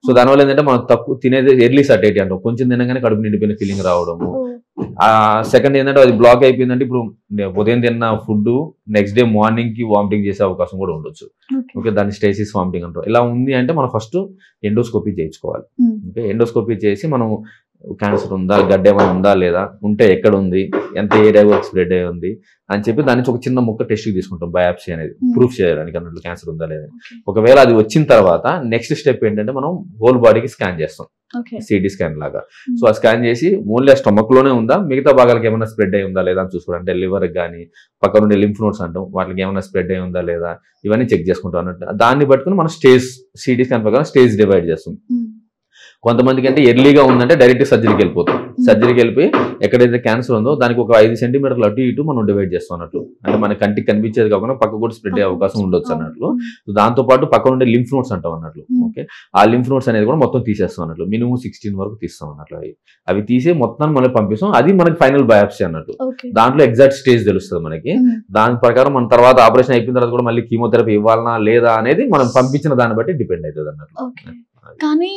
So దానివల్ల ఏంటంటే మనం తక్కువ తినేది ఎర్లీ సటేటీ అంటాం, కొంచెం తినగానే కడుపు నిండిపోయిన ఫీలింగ్ రావడము. సెకండ్ ఏంటంటే అది బ్లాక్ అయిపోయిందంటే ఇప్పుడు ఉదయం తిన్న ఫుడ్ నెక్స్ట్ డే మార్నింగ్ కి వామిటింగ్ చేసే అవకాశం కూడా ఉండొచ్చు. ఓకే, దాన్ని స్టేసిస్ వామిటింగ్ అంటారు. ఇలా ఉంది అంటే మనం ఫస్ట్ ఎండోస్కోపీ చేయించుకోవాలి. ఓకే, ఎండోస్కోపీ చేసి మనం క్యాన్సర్ ఉందా, గడ్డ ఏమైనా ఉందా లేదా, ఉంటే ఎక్కడ ఉంది, ఎంత ఏరియా వరకు స్ప్రెడ్ అయ్యి ఉంది అని చెప్పి దాని నుంచి ఒక చిన్న ముక్క టెస్ట్ తీసుకుంటాం, బయాప్సీ అనేది ప్రూఫ్ చేయడానికి అన్నట్లు క్యాన్సర్ ఉందా లేదా. ఒకవేళ అది వచ్చిన తర్వాత నెక్స్ట్ స్టెప్ ఏంటంటే మనం హోల్ బాడీకి స్కాన్ చేస్తాం, సిటీ స్కాన్ లాగా. సో ఆ స్కాన్ చేసి ఓన్లీ ఆ స్టమక్ లోనే ఉందా, మిగతా భాగాలకు ఏమైనా స్ప్రెడ్ అయి ఉందా లేదా అని చూసుకోవడం. అంటే లివర్ కానీ పక్క నుండి లింఫ్ నోడ్స్ అంటాం, వాటికి ఏమైనా స్ప్రెడ్ అయి ఉందా లేదా, ఇవన్నీ చెక్ చేసుకుంటాం అన్నట్టు. దాన్ని బట్టుకుని మనం స్టేజ్, సిటీ స్కాన్ ప్రకారం స్టేజ్ డివైడ్ చేస్తాం. కొంతమందికి అంటే ఎర్లీగా ఉందంటే డైరెక్ట్ సర్జరీకి వెళ్ళిపోతాం. సర్జరీకి వెళ్ళిపోయి ఎక్కడైతే క్యాన్సర్ ఉందో దానికి ఒక 5 సెంటీమీటర్లు అటు ఇటు మనం డివైడ్ చేస్తాం అన్నట్లు. అంటే మన కంటికి కనిపించేది కాకుండా పక్క కూడా స్ప్రెడ్ అయ్యే అవకాశం ఉండొచ్చు అన్నట్లు. దాంతో పాటు పక్క ఉండే లింఫ్ నోడ్స్ అంటాం అన్నట్లు. ఓకే, ఆ లింఫ్ నోడ్స్ అనేది కూడా మొత్తం తీసేస్తాం అన్నట్లు. మినిమం 16 వరకు తీస్తాం అన్నట్లు. అవి తీసి మొత్తం మనం పంపిస్తాం. అది మనకి ఫైనల్ బయాప్సీ అన్నట్లు. దాంట్లో ఎగ్జాక్ట్ స్టేజ్ తెలుస్తుంది మనకి. దాని ప్రకారం మన తర్వాత ఆపరేషన్ అయిపోయిన తర్వాత కూడా మళ్ళీ కీమోథెరపీ ఇవ్వాలనా లేదా అనేది మనం పంపించిన దాన్ని బట్టి డిపెండ్ అవుతుంది అన్నట్లు.